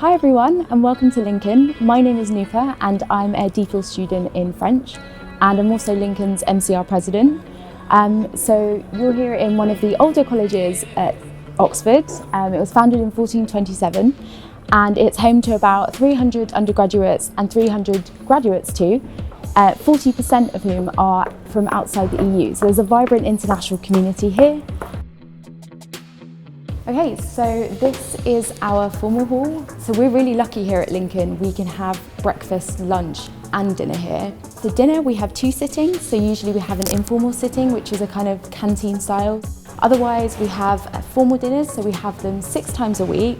Hi everyone and welcome to Lincoln. My name is Nupur and I'm a DPhil student in French and I'm also Lincoln's MCR president. So you're here in one of the older colleges at Oxford. It was founded in 1427 and it's home to about 300 undergraduates and 300 graduates too, 40% of whom are from outside the EU. So there's a vibrant international community here. Okay, so this is our formal hall. So we're really lucky here at Lincoln. We can have breakfast, lunch and dinner here. For dinner we have two sittings, so usually we have an informal sitting which is a kind of canteen style. Otherwise we have formal dinners, so we have them 6 times a week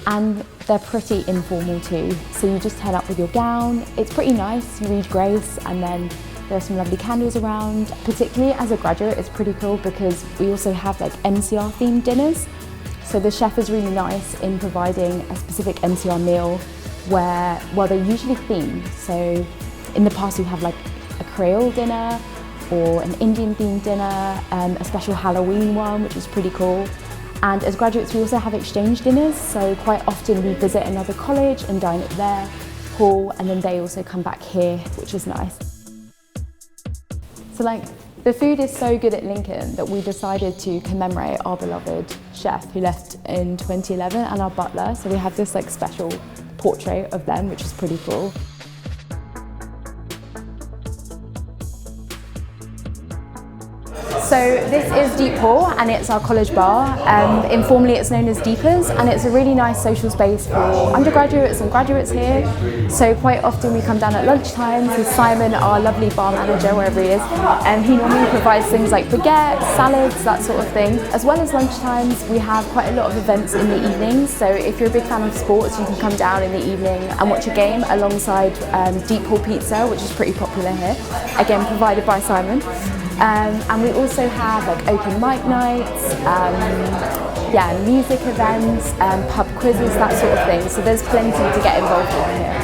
and they're pretty informal too. So you just head up with your gown, it's pretty nice, you read grace and then there are some lovely candles around. Particularly as a graduate it's pretty cool because we also have like MCR themed dinners. So the chef is really nice in providing a specific MCR meal where, well, they're usually themed. So in the past we have like a Creole dinner or an Indian themed dinner, a special Halloween one, which is pretty cool. And as graduates we also have exchange dinners. So quite often we visit another college and dine at their hall and then they also come back here, which is nice. So the food is so good at Lincoln that we decided to commemorate our beloved chef who left in 2011 and our butler. So we have this special portrait of them, which is pretty cool. So this is DPhil and it's our college bar. Informally it's known as Deepers and it's a really nice social space for undergraduates and graduates here. So quite often we come down at lunchtime. So Simon, our lovely bar manager, wherever he is, he normally provides things like baguettes, salads, that sort of thing. As well as lunchtimes, we have quite a lot of events in the evenings. So if you're a big fan of sports, you can come down in the evening and watch a game alongside DPhil Pizza, which is pretty popular here. Again, provided by Simon. And we also have open mic nights, music events, pub quizzes, that sort of thing. So there's plenty to get involved in here.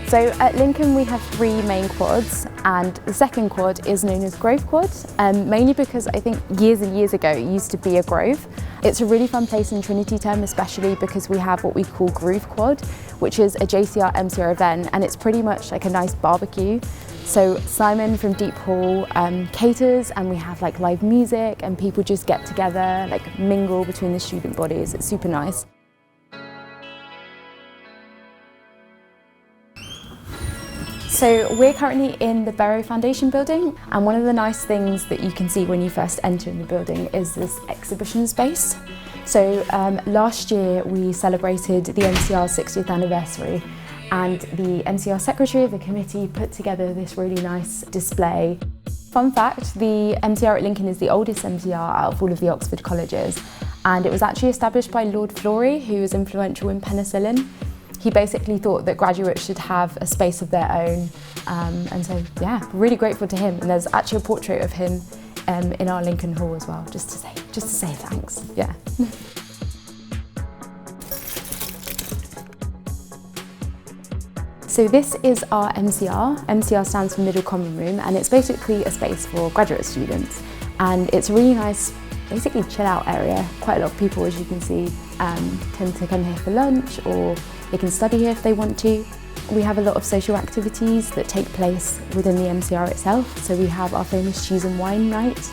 So at Lincoln we have 3 main quads and the second quad is known as Grove Quad, mainly because I think years and years ago it used to be a grove. It's a really fun place in Trinity term, especially because we have what we call Groove Quad, which is a JCR MCR event and it's pretty much like a nice barbecue. So Simon from DPhil caters and we have live music and people just get together, mingle between the student bodies. It's super nice. So we're currently in the Barrow Foundation building and one of the nice things that you can see when you first enter in the building is this exhibition space. So last year we celebrated the MCR's 60th anniversary and the MCR secretary of the committee put together this really nice display. Fun fact, the MCR at Lincoln is the oldest MCR out of all of the Oxford colleges and it was actually established by Lord Florey, who was influential in penicillin. He basically thought that graduates should have a space of their own and so yeah, really grateful to him. And there's actually a portrait of him in our Lincoln Hall as well, just to say thanks, yeah. So this is our MCR. MCR stands for Middle Common Room and it's basically a space for graduate students. And it's a really nice, basically chill out area. Quite a lot of people, as you can see, tend to come here for lunch or they can study here if they want to. We have a lot of social activities that take place within the MCR itself. So we have our famous cheese and wine night.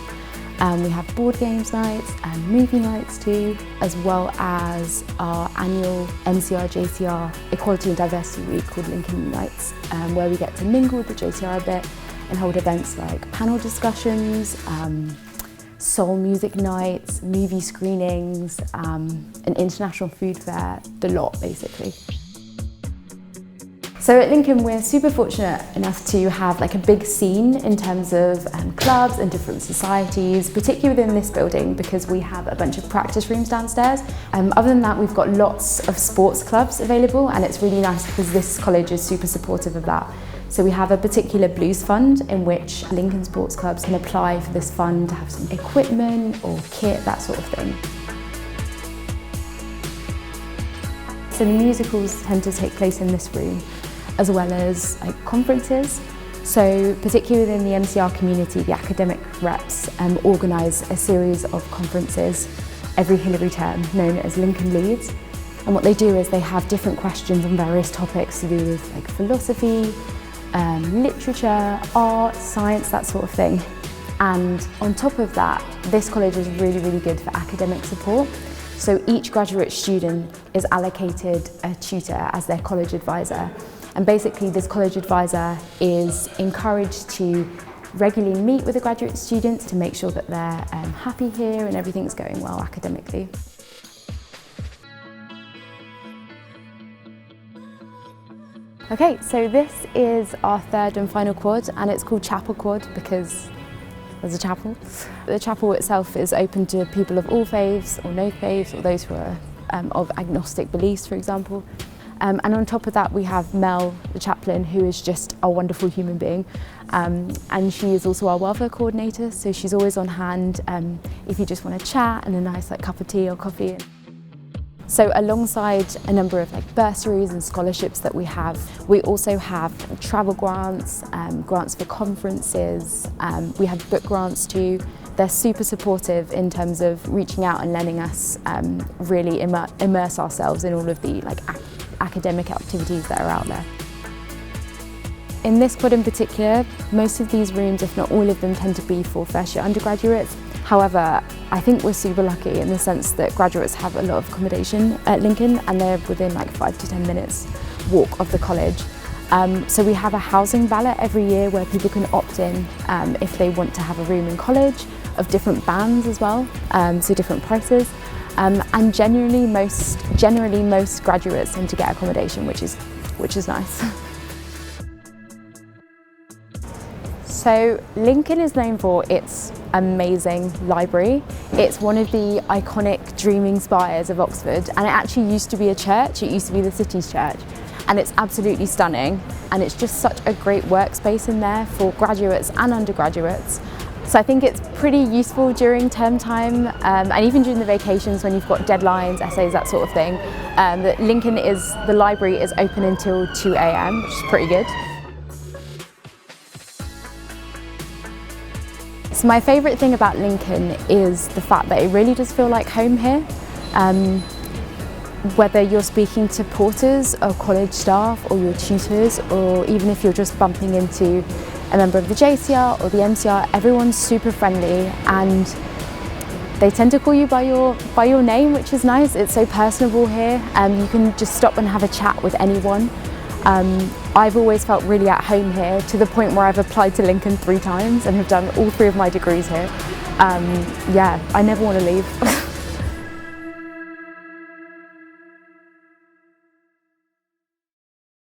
We have board games nights and movie nights too, as well as our annual MCR JCR Equality and Diversity Week called Lincoln Unites, where we get to mingle with the JCR a bit and hold events like panel discussions, soul music nights, movie screenings, an international food fair, the lot basically. So at Lincoln we're super fortunate enough to have a big scene in terms of clubs and different societies, particularly within this building because we have a bunch of practice rooms downstairs. Other than that we've got lots of sports clubs available and it's really nice because this college is super supportive of that. So we have a particular blues fund in which Lincoln sports clubs can apply for this fund to have some equipment or kit, that sort of thing. So the musicals tend to take place in this room, as well as conferences. So particularly within the MCR community, the academic reps organise a series of conferences every Hilary term known as Lincoln Leads. And what they do is they have different questions on various topics to do with like philosophy, literature, art, science, that sort of thing. And on top of that, this college is really, really good for academic support. So each graduate student is allocated a tutor as their college advisor. And basically this college advisor is encouraged to regularly meet with the graduate students to make sure that they're happy here and everything's going well academically. Okay, so this is our third and final quad, and it's called Chapel Quad because there's a chapel. The chapel itself is open to people of all faiths or no faiths, or those who are of agnostic beliefs, for example. And on top of that, we have Mel, the chaplain, who is just a wonderful human being. And she is also our welfare coordinator, so she's always on hand if you just want to chat and a nice cup of tea or coffee. So alongside a number of bursaries and scholarships that we also have travel grants, grants for conferences, we have book grants too. They're super supportive in terms of reaching out and letting us really immerse ourselves in all of the academic activities that are out there. In this quad in particular, most of these rooms, if not all of them, tend to be for first year undergraduates. However, I think we're super lucky in the sense that graduates have a lot of accommodation at Lincoln, and they're within 5 to 10 minutes walk of the college. So we have a housing ballot every year where people can opt in if they want to have a room in college, of different bands as well, so different prices. And generally most graduates tend to get accommodation, which is nice. So Lincoln is known for its amazing library. It's one of the iconic dreaming spires of Oxford, and it actually used to be a church. It used to be the city's church, and it's absolutely stunning, and it's just such a great workspace in there for graduates and undergraduates. So I think it's pretty useful during term time and even during the vacations when you've got deadlines, essays, that sort of thing. The library is open until 2 AM, which is pretty good. So my favourite thing about Lincoln is the fact that it really does feel like home here. Whether you're speaking to porters or college staff or your tutors, or even if you're just bumping into a member of the JCR or the MCR, everyone's super friendly and they tend to call you by your name, which is nice. It's so personable here. You can just stop and have a chat with anyone. I've always felt really at home here, to the point where I've applied to Lincoln 3 times and have done all 3 of my degrees here. Yeah, I never want to leave.